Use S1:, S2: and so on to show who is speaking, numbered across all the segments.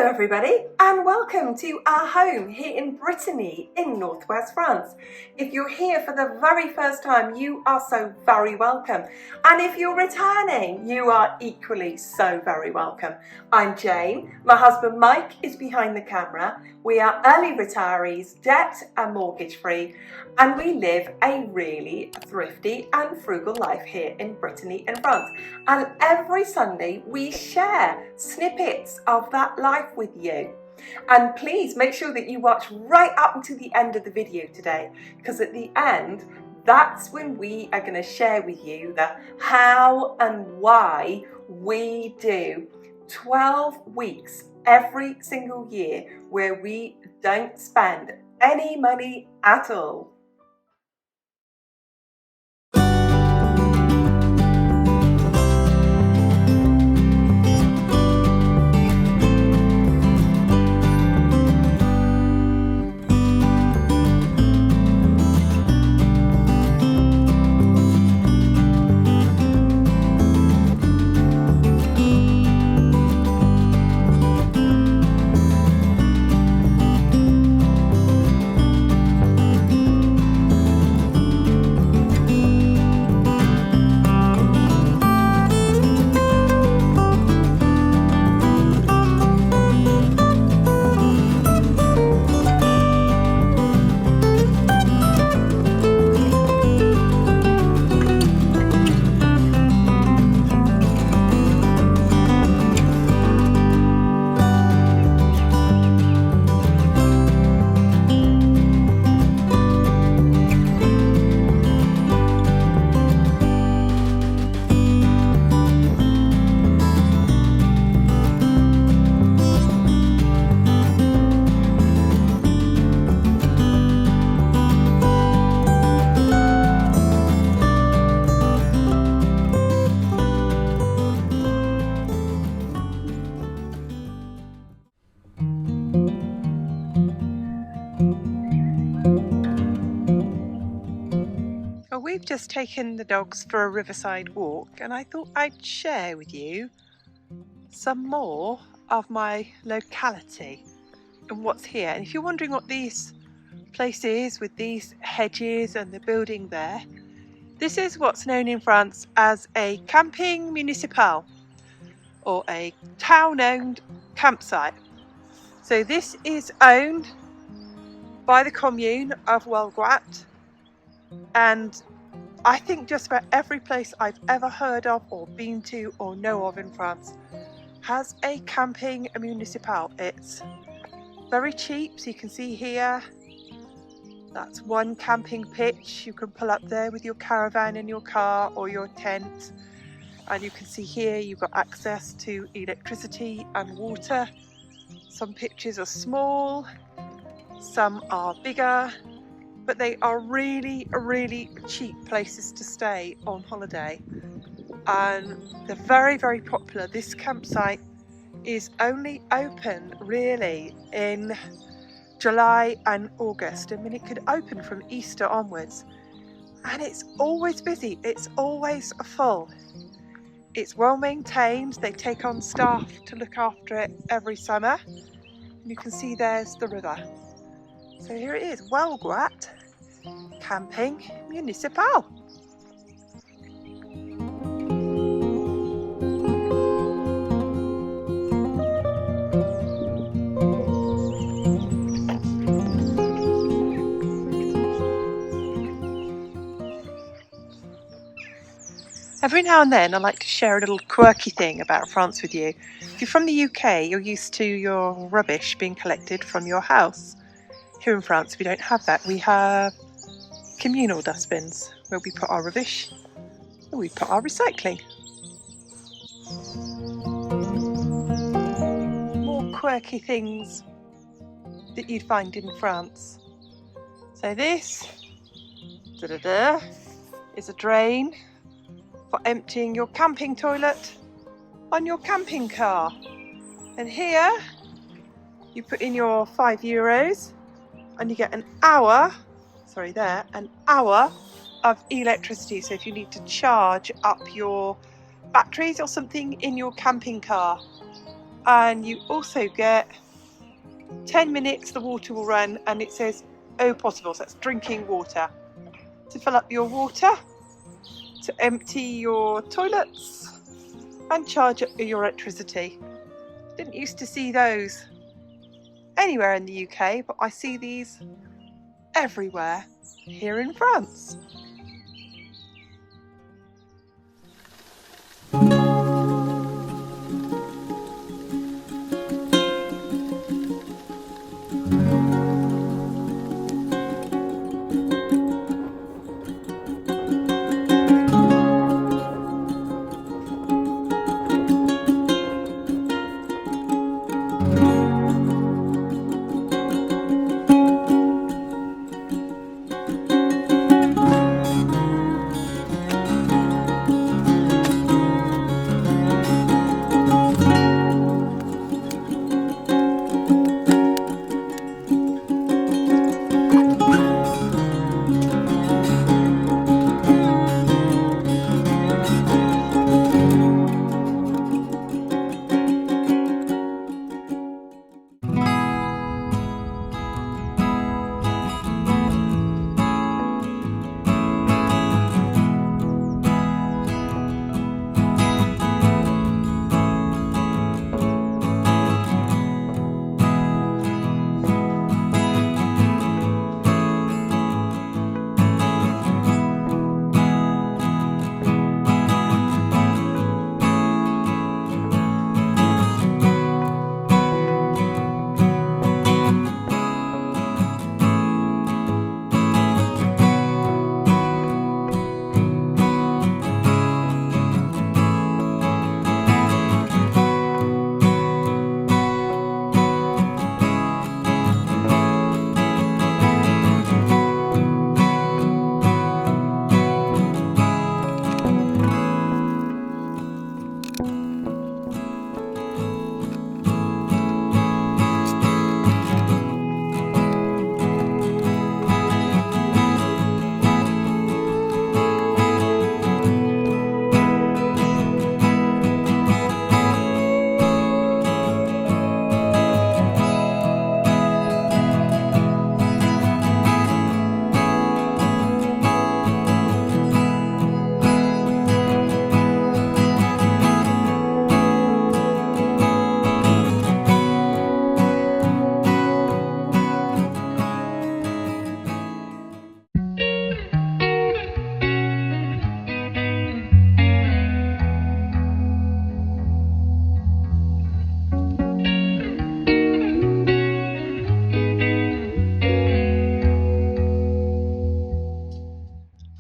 S1: Hello everybody and welcome to our home here in Brittany in northwest France. If you're here for the very first time, you are so very welcome, and if you're returning, you are equally so very welcome. I'm Jane, my husband Mike is behind the camera. We are early retirees, debt and mortgage free, and we live a really thrifty and frugal life here in Brittany in France. And every Sunday we share snippets of that life with you. And please make sure that you watch right up until the end of the video today, because at the end, that's when we are going to share with you the how and why we do 12 weeks every single year where we don't spend any money at all. Well, we've just taken the dogs for a riverside walk, and I thought I'd share with you some more of my locality and what's here. And if you're wondering what this place is with these hedges and the building there, this is what's known in France as a camping municipal, or a town-owned campsite. So this is owned by the commune of Valgrat, and I think just about every place I've ever heard of or been to or know of in France has a camping municipal. It's very cheap, so you can see here, that's one camping pitch. You can pull up there with your caravan in your car or your tent, and you can see here you've got access to electricity and water. Some pitches are small, some are bigger, but they are really cheap places to stay on holiday, and they're very popular. This campsite is only open really in July and August. I mean, it could open from Easter onwards, and it's always busy, it's always full. It's well maintained. They take on staff to look after it every summer. You can see there's the river. So here it is, Valgrat Camping Municipal. Every now and then I like to share a little quirky thing about France with you. If you're from the UK, you're used to your rubbish being collected from your house. Here in France we don't have that. We have communal dustbins where we put our rubbish and we put our recycling. More quirky things that you'd find in France. So this is a drain for emptying your camping toilet on your camping car. And here you put in your €5 and you get an hour of electricity. So if you need to charge up your batteries or something in your camping car, and you also get 10 minutes the water will run, and it says eau potable, so that's drinking water, to fill up your water, to empty your toilets and charge up your electricity. Didn't used to see those anywhere in the UK, but I see these everywhere here in France.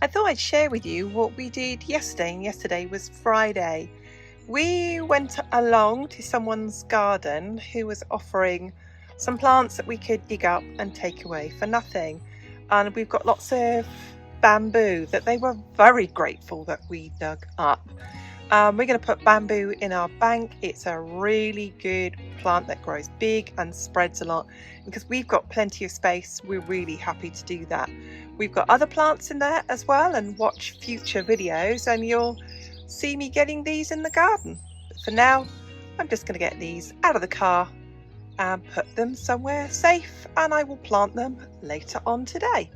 S1: I thought I'd share with you what we did yesterday, and yesterday was Friday. We went along to someone's garden who was offering some plants that we could dig up and take away for nothing. And we've got lots of bamboo that they were very grateful that we dug up. We're going to put bamboo in our bank. It's a really good plant that grows big and spreads a lot. Because we've got plenty of space, we're really happy to do that. We've got other plants in there as well, and watch future videos and you'll see me getting these in the garden. But for now, I'm just going to get these out of the car and put them somewhere safe, and I will plant them later on today.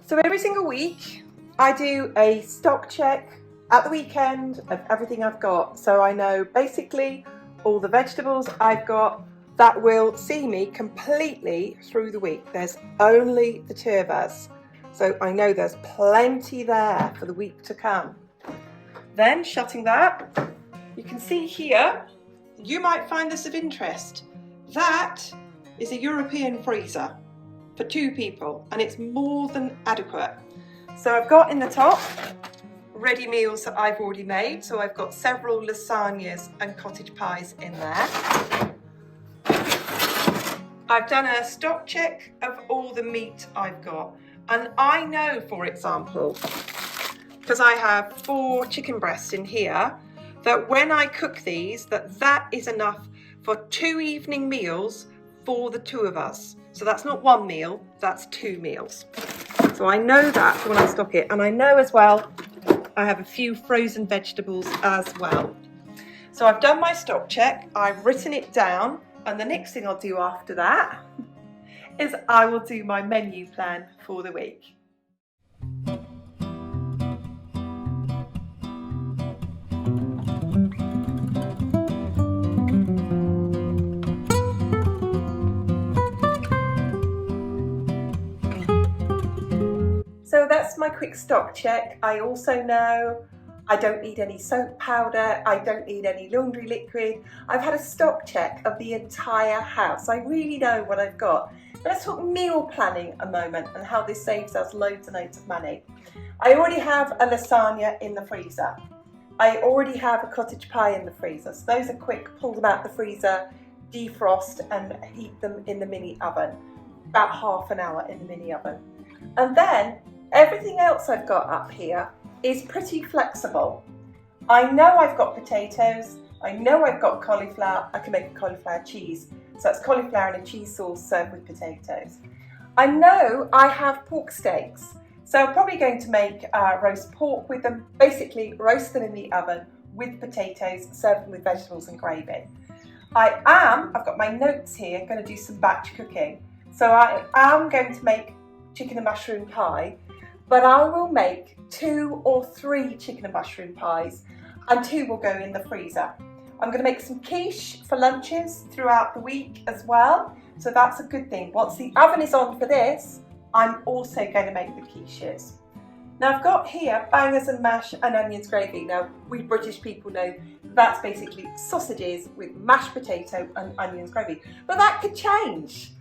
S1: So every single week I do a stock check at the weekend of everything I've got, so I know basically all the vegetables I've got that will see me completely through the week. There's only the two of us, so I know there's plenty there for the week to come. Then shutting that, you can see here, you might find this of interest. That is a European freezer for 2 people, and it's more than adequate. So I've got in the top ready meals that I've already made. So I've got several lasagnas and cottage pies in there. I've done a stock check of all the meat I've got, and I know, for example, because I have 4 chicken breasts in here, that when I cook these, that is enough for 2 evening meals for the 2 of us. So that's not 1 meal, that's 2 meals. So I know that when I stock it, and I know as well I have a few frozen vegetables as well. So I've done my stock check, I've written it down, and the next thing I'll do after that is I will do my menu plan for the week. So that's my quick stock check. I also know I don't need any soap powder, I don't need any laundry liquid. I've had a stock check of the entire house. I really know what I've got. But let's talk meal planning a moment and how this saves us loads and loads of money. I already have a lasagna in the freezer. I already have a cottage pie in the freezer. So those are quick, pull them out the freezer, defrost and heat them in the mini oven. About half an hour in the mini oven. And then everything else I've got up here is pretty flexible. I know I've got potatoes, I know I've got cauliflower, I can make a cauliflower cheese. So that's cauliflower and a cheese sauce served with potatoes. I know I have pork steaks, so I'm probably going to make roast pork with them, basically roast them in the oven with potatoes, serve them with vegetables and gravy. I've got my notes here, going to do some batch cooking. So I am going to make chicken and mushroom pie, but I will make 2 or 3 chicken and mushroom pies, and 2 will go in the freezer. I'm going to make some quiche for lunches throughout the week as well, so that's a good thing. Once the oven is on for this, I'm also going to make the quiches. Now I've got here bangers and mash and onions gravy. Now we British people know that's basically sausages with mashed potato and onions gravy, but that could change.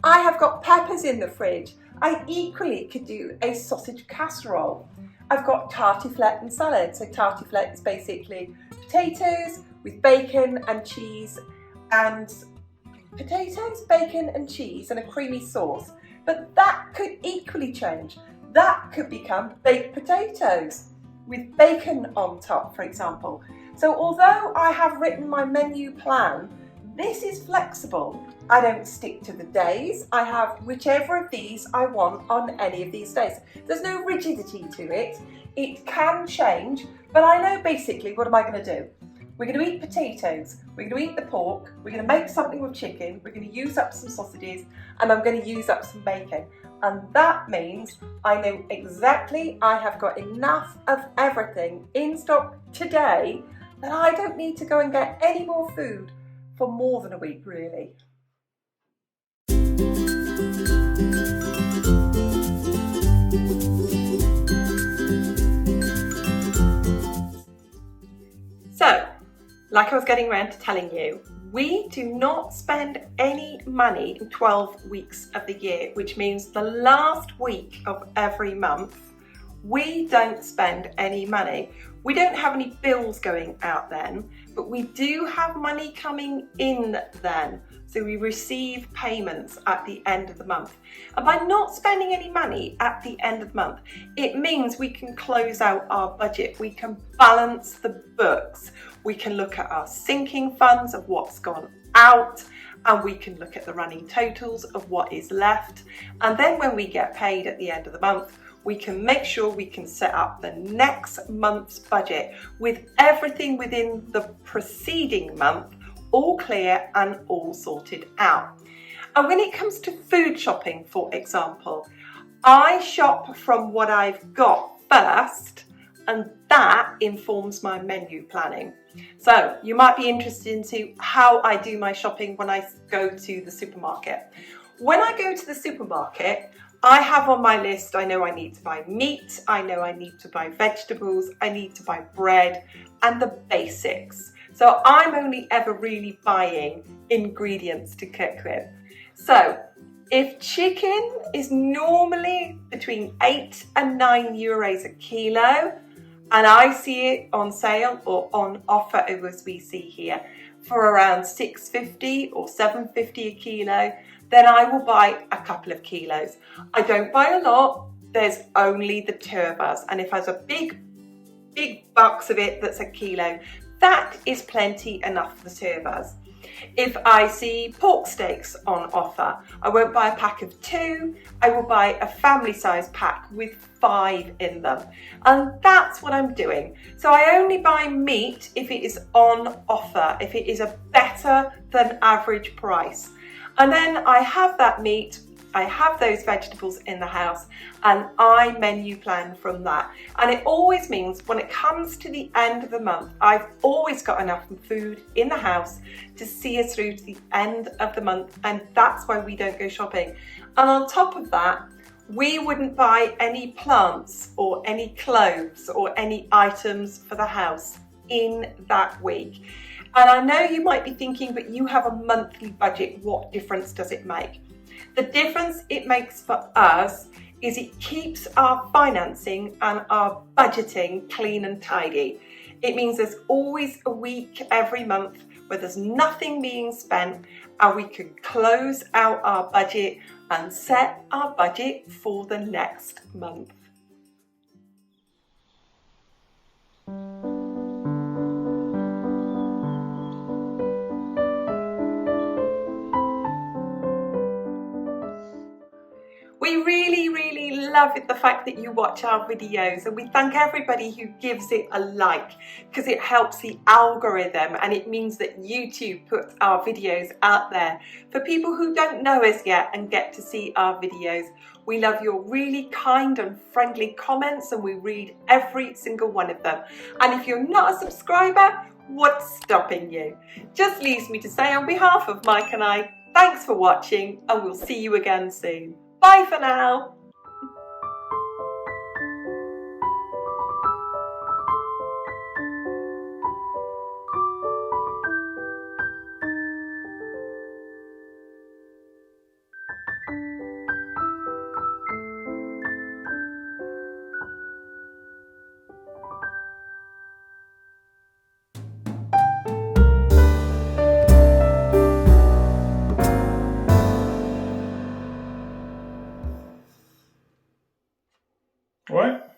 S1: I have got peppers in the fridge. I equally could do a sausage casserole. I've got tartiflette and salad. So tartiflette is basically potatoes with bacon and cheese, and potatoes, bacon and cheese and a creamy sauce. But that could equally change. That could become baked potatoes with bacon on top, for example. So although I have written my menu plan, this is flexible. I don't stick to the days. I have whichever of these I want on any of these days. There's no rigidity to it. It can change, but I know basically what am I going to do. We're going to eat potatoes, we're going to eat the pork, we're going to make something with chicken, we're going to use up some sausages, and I'm going to use up some bacon. And that means I know exactly I have got enough of everything in stock today that I don't need to go and get any more food for more than a week, really. So, like I was getting around to telling you, we do not spend any money in 12 weeks of the year, which means the last week of every month, we don't spend any money. We don't have any bills going out then, but we do have money coming in then. So we receive payments at the end of the month. And by not spending any money at the end of the month, it means we can close out our budget. We can balance the books. We can look at our sinking funds of what's gone out, and we can look at the running totals of what is left. And then when we get paid at the end of the month, we can make sure we can set up the next month's budget with everything within the preceding month all clear and all sorted out. And when it comes to food shopping, for example, I shop from what I've got first, and that informs my menu planning. So you might be interested into how I do my shopping when I go to the supermarket. When I go to the supermarket, I have on my list, I know I need to buy meat, I know I need to buy vegetables, I need to buy bread, and the basics. So I'm only ever really buying ingredients to cook with. So if chicken is normally between 8 and 9 euros a kilo, and I see it on sale or on offer as we see here for around £6.50 or £7.50 a kilo, then I will buy a couple of kilos. I don't buy a lot, there's only the two of us, and if there's a big box of it that's a kilo, that is plenty enough for the two of us. If I see pork steaks on offer, I won't buy a pack of 2, I will buy a family size pack with 5 in them. And that's what I'm doing. So I only buy meat if it is on offer, if it is a better than average price. And then I have that meat, I have those vegetables in the house, and I menu plan from that. And it always means when it comes to the end of the month, I've always got enough food in the house to see us through to the end of the month, and that's why we don't go shopping. And on top of that, we wouldn't buy any plants or any clothes or any items for the house in that week. And I know you might be thinking, but you have a monthly budget, what difference does it make? The difference it makes for us is it keeps our financing and our budgeting clean and tidy. It means there's always a week every month where there's nothing being spent, and we can close out our budget and set our budget for the next month. We really love the fact that you watch our videos, and we thank everybody who gives it a like, because it helps the algorithm and it means that YouTube puts our videos out there for people who don't know us yet and get to see our videos. We love your really kind and friendly comments, and we read every single one of them. And if you're not a subscriber, what's stopping you? Just leaves me to say, on behalf of Mike and I, thanks for watching, and we'll see you again soon. Bye for now.
S2: Ouais.